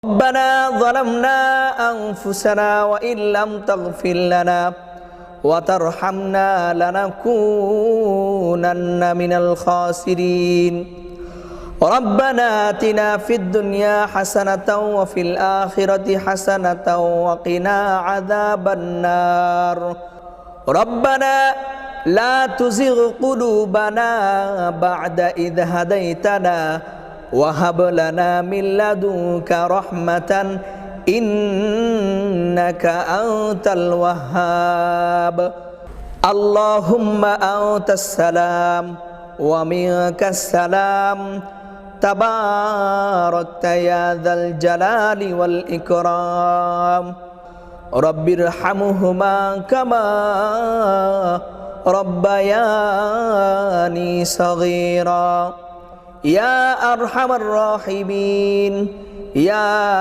ربنا ظلمنا أنفسنا وإن لم تغفر لنا وترحمنا لنكونن من الخاسرين ربنا آتنا في الدنيا حسنة وفي الآخرة حسنة وقنا عذاب النار ربنا لا تزغ قلوبنا بعد إذ هديتنا وهب لنا من لدنك رحمة إنك أنت الوهاب اللهم أنت السلام ومنك السلام تباركت يا ذا الجلال والإكرام رب ارحمهما كما ربياني صغيرا يا أرحم الراحمين يا